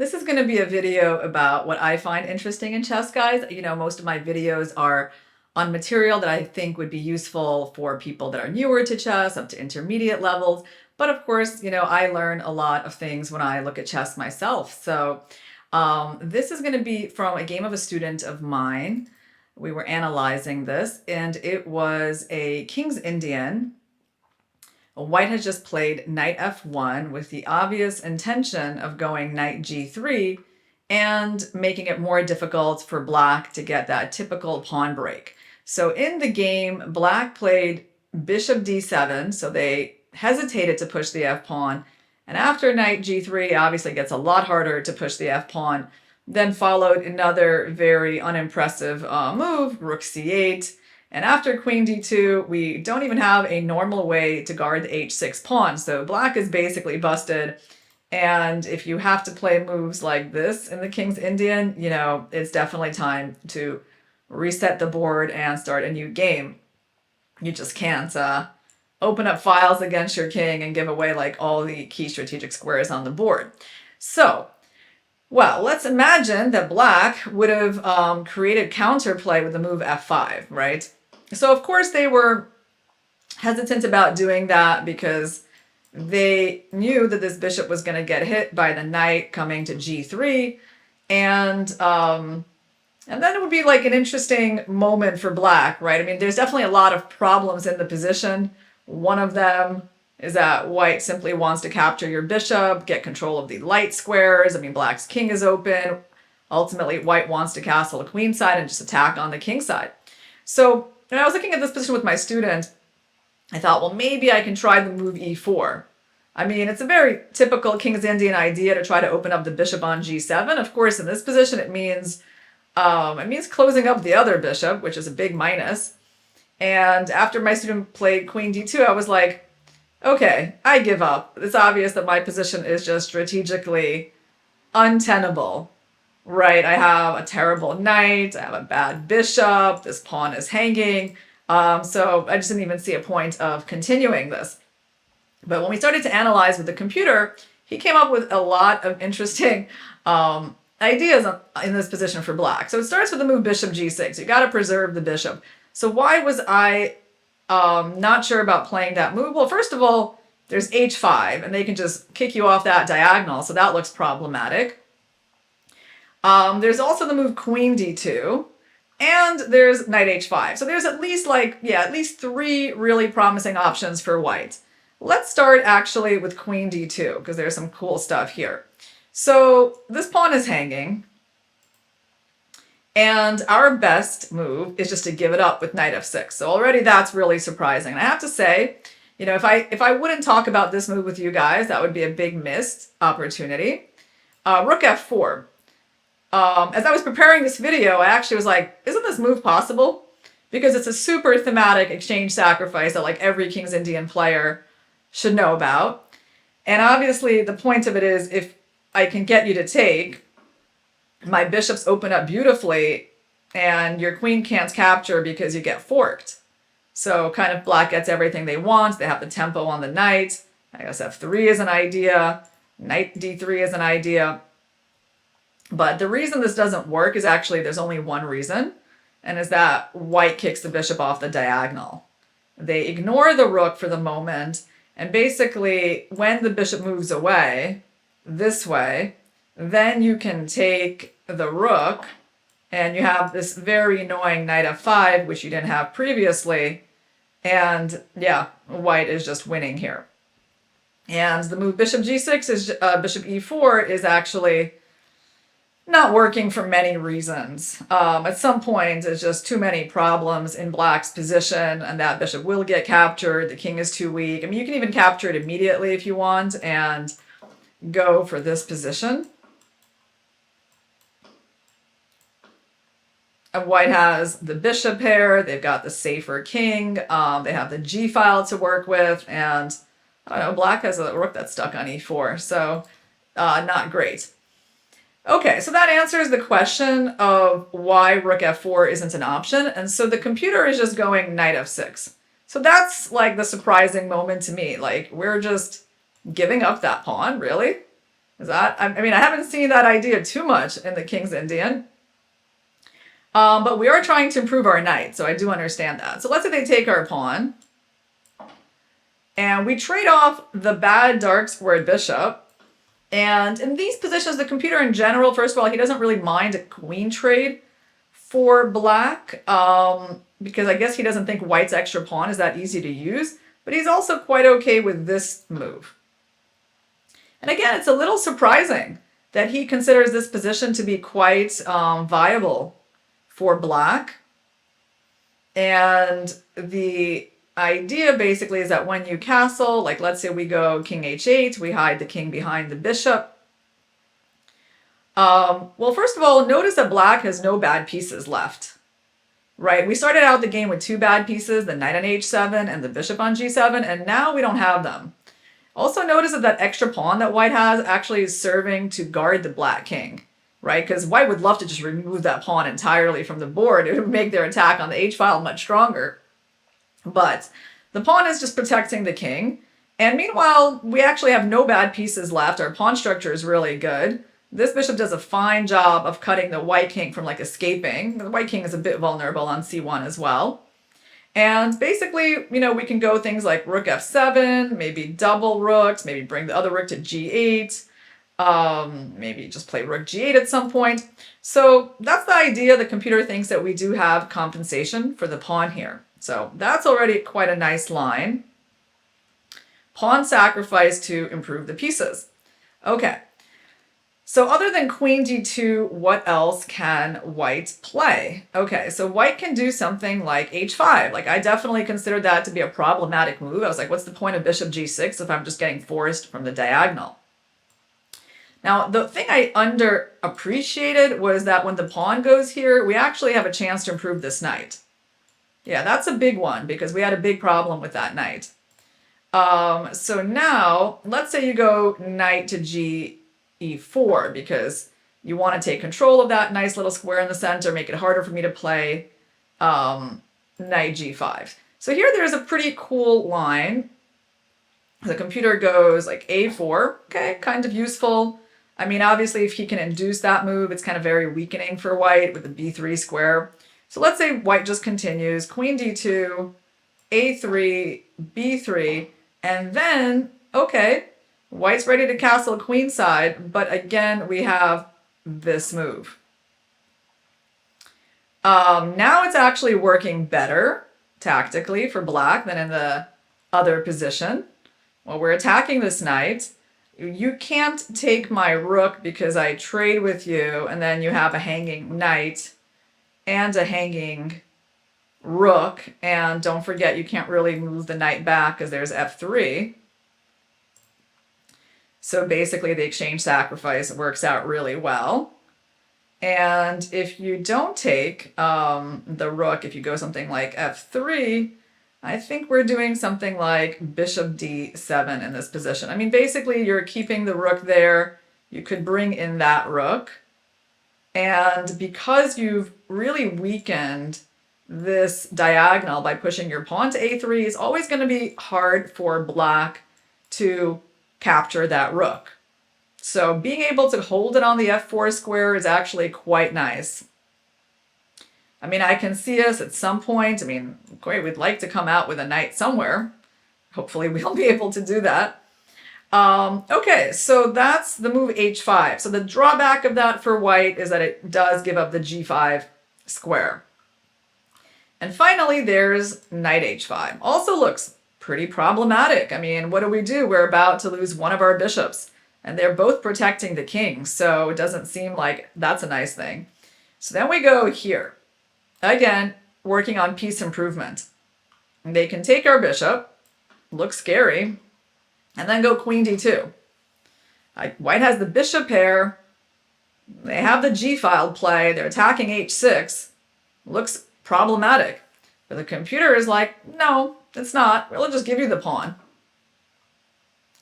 This is going to be a video about what I find interesting in chess, guys. Most of my videos are on material that I think would be useful for people that are newer to chess, up to intermediate levels. But of course, I learn a lot of things when I look at chess myself. So this is going to be from a game of a student of mine. We were analyzing this, and it was a King's Indian. White has just played knight f1 with the obvious intention of going knight g3 and making it more difficult for black to get that typical pawn break. So in the game, black played bishop d7, so they hesitated to push the f-pawn. And after knight g3, obviously gets a lot harder to push the f-pawn. Then followed another very unimpressive move, rook c8. And after queen d2, we don't even have a normal way to guard the h6 pawn. So black is basically busted. And if you have to play moves like this in the King's Indian, it's definitely time to reset the board and start a new game. You just can't open up files against your king and give away like all the key strategic squares on the board. So, well, let's imagine that black would have created counterplay with the move f5, right? So of course they were hesitant about doing that because they knew that this bishop was going to get hit by the knight coming to g3, and then it would be like an interesting moment for black, right? I mean, there's definitely a lot of problems in the position. One of them is that white simply wants to capture your bishop, get control of the light squares. I mean, black's king is open. Ultimately, white wants to castle the queen side and just attack on the king side. So when I was looking at this position with my student, I thought, well, maybe I can try the move e4. I mean, it's a very typical King's Indian idea to try to open up the bishop on g7. Of course, in this position, it means closing up the other bishop, which is a big minus. And after my student played queen d2, I was like, okay, I give up. It's obvious that my position is just strategically untenable, right? I have a terrible knight, I have a bad bishop, this pawn is hanging. So I just didn't even see a point of continuing this. But when we started to analyze with the computer, he came up with a lot of interesting ideas in this position for black. So it starts with the move bishop g6. You got to preserve the bishop. So why was I not sure about playing that move? Well, first of all, there's h5, and they can just kick you off that diagonal, so that looks problematic. There's also the move queen d2, and there's knight h5. So there's at least three really promising options for white. Let's start actually with queen d2, because there's some cool stuff here. So this pawn is hanging, and our best move is just to give it up with knight f6. So already that's really surprising. And I have to say, if I wouldn't talk about this move with you guys, that would be a big missed opportunity. Rook f4. As I was preparing this video, I actually was like, isn't this move possible? Because it's a super thematic exchange sacrifice that like every King's Indian player should know about. And obviously the point of it is, if I can get you to take, my bishops open up beautifully and your queen can't capture because you get forked. So kind of black gets everything they want. They have the tempo on the knight. I guess f3 is an idea. Knight d3 is an idea. But the reason this doesn't work is actually there's only one reason, and is that white kicks the bishop off the diagonal. They ignore the rook for the moment, and basically when the bishop moves away this way, then you can take the rook, and you have this very annoying knight f5, which you didn't have previously, and yeah, white is just winning here. And the move bishop g6 is bishop e4 is actually not working for many reasons. At some point, there's just too many problems in black's position, and that bishop will get captured. The king is too weak. I mean, you can even capture it immediately if you want and go for this position. And white has the bishop pair. They've got the safer king. They have the g file to work with, and I don't know, black has a rook that's stuck on e4, so not great. Okay, so that answers the question of why rook f4 isn't an option. And so the computer is just going knight f6. So that's like the surprising moment to me. Like, we're just giving up that pawn, really? Is that, I mean, I haven't seen that idea too much in the King's Indian. But we are trying to improve our knight, so I do understand that. So let's say they take our pawn. And we trade off the bad dark squared bishop. And in these positions, the computer in general, first of all, he doesn't really mind a queen trade for black, because I guess he doesn't think white's extra pawn is that easy to use. But he's also quite okay with this move. And again, it's a little surprising that he considers this position to be quite viable for black. And the idea basically is that when you castle, like let's say we go king h8, we hide the king behind the bishop. Well, first of all, notice that black has no bad pieces left, right? We started out the game with 2 bad pieces, the knight on h7 and the bishop on g7, and now we don't have them. Also notice that that extra pawn that white has actually is serving to guard the black king, right? Because white would love to just remove that pawn entirely from the board. It would make their attack on the h-file much stronger. But the pawn is just protecting the king. And meanwhile, we actually have no bad pieces left. Our pawn structure is really good. This bishop does a fine job of cutting the white king from like escaping. The white king is a bit vulnerable on c1 as well. And basically, you know, we can go things like rook f7, maybe double rooks, maybe bring the other rook to g8, maybe just play rook g8 at some point. So that's the idea. The computer thinks that we do have compensation for the pawn here. So that's already quite a nice line. Pawn sacrifice to improve the pieces. Okay. So other than queen d2, what else can white play? Okay, so white can do something like h5. Like I definitely considered that to be a problematic move. I was like, what's the point of bishop g6 if I'm just getting forced from the diagonal? Now, the thing I underappreciated was that when the pawn goes here, we actually have a chance to improve this knight. Yeah, that's a big one because we had a big problem with that knight. So now, let's say you go knight to e4 because you want to take control of that nice little square in the center, make it harder for me to play knight g5. So here there's a pretty cool line. The computer goes like a4, okay, kind of useful. I mean, obviously if he can induce that move, it's kind of very weakening for white with the b3 square. So let's say white just continues, queen d2, a3, b3, and then, okay, white's ready to castle queenside, but again, we have this move. Now it's actually working better tactically for black than in the other position. Well, we're attacking this knight. You can't take my rook because I trade with you, and then you have a hanging knight and a hanging rook. And don't forget, you can't really move the knight back because there's f3. So basically the exchange sacrifice works out really well. And if you don't take the rook, if you go something like f3, I think we're doing something like bishop d7 in this position. I mean, basically you're keeping the rook there. You could bring in that rook. And because you've really weakened this diagonal by pushing your pawn to a3, it's always going to be hard for black to capture that rook. So being able to hold it on the f4 square is actually quite nice. I mean, I can see us at some point. I mean, great, we'd like to come out with a knight somewhere. Hopefully we'll be able to do that. Okay, so that's the move h5. So the drawback of that for white is that it does give up the g5 square. And finally, there's knight h5. Also looks pretty problematic. I mean, what do? We're about to lose one of our bishops, and they're both protecting the king, so it doesn't seem like that's a nice thing. So then we go here. Again, working on piece improvement. They can take our bishop, looks scary, and then go queen d2. White has the bishop pair. They have the g-file play. They're attacking h6. Looks problematic. But the computer is like, no, it's not. We'll just give you the pawn.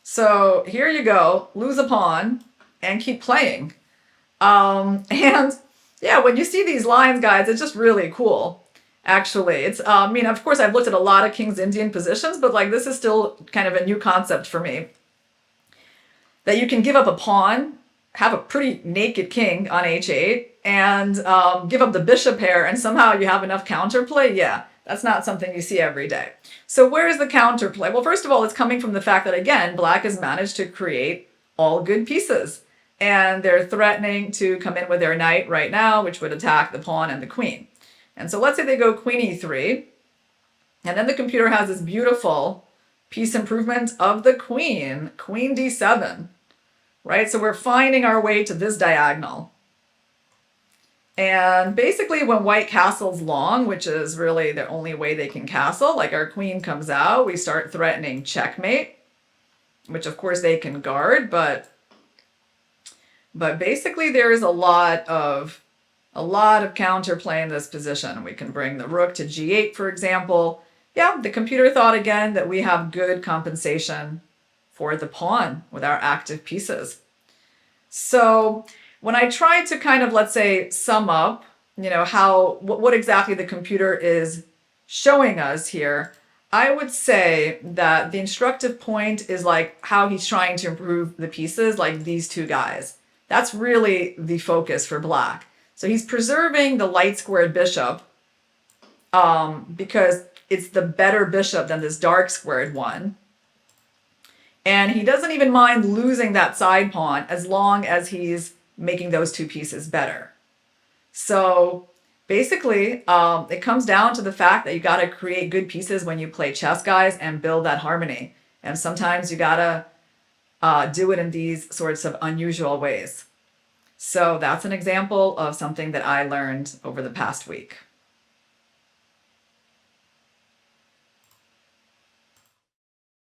So here you go. Lose a pawn and keep playing. And yeah, when you see these lines, guys, it's just really cool. Actually, it's, I mean, of course, I've looked at a lot of King's Indian positions, but like this is still kind of a new concept for me. That you can give up a pawn have a pretty naked king on h8 and give up the bishop pair, and somehow you have enough counterplay. Yeah, that's not something you see every day. So where is the counterplay? Well, first of all, it's coming from the fact that, again, black has managed to create all good pieces. And they're threatening to come in with their knight right now, which would attack the pawn and the queen. And so let's say they go queen e3, and then the computer has this beautiful piece improvement of the queen, queen d7, right? So we're finding our way to this diagonal. And basically when white castles long, which is really the only way they can castle, like our queen comes out, we start threatening checkmate, which of course they can guard, but basically there is a lot of counterplay in this position. We can bring the rook to g8, for example. Yeah, the computer thought again that we have good compensation for the pawn with our active pieces. So when I try to kind of, let's say, sum up, what exactly the computer is showing us here, I would say that the instructive point is like how he's trying to improve the pieces, like these two guys. That's really the focus for black. So he's preserving the light squared bishop because it's the better bishop than this dark squared one. And he doesn't even mind losing that side pawn as long as he's making those two pieces better. So basically, it comes down to the fact that you got to create good pieces when you play chess, guys, and build that harmony. And sometimes you got to do it in these sorts of unusual ways. So that's an example of something that I learned over the past week.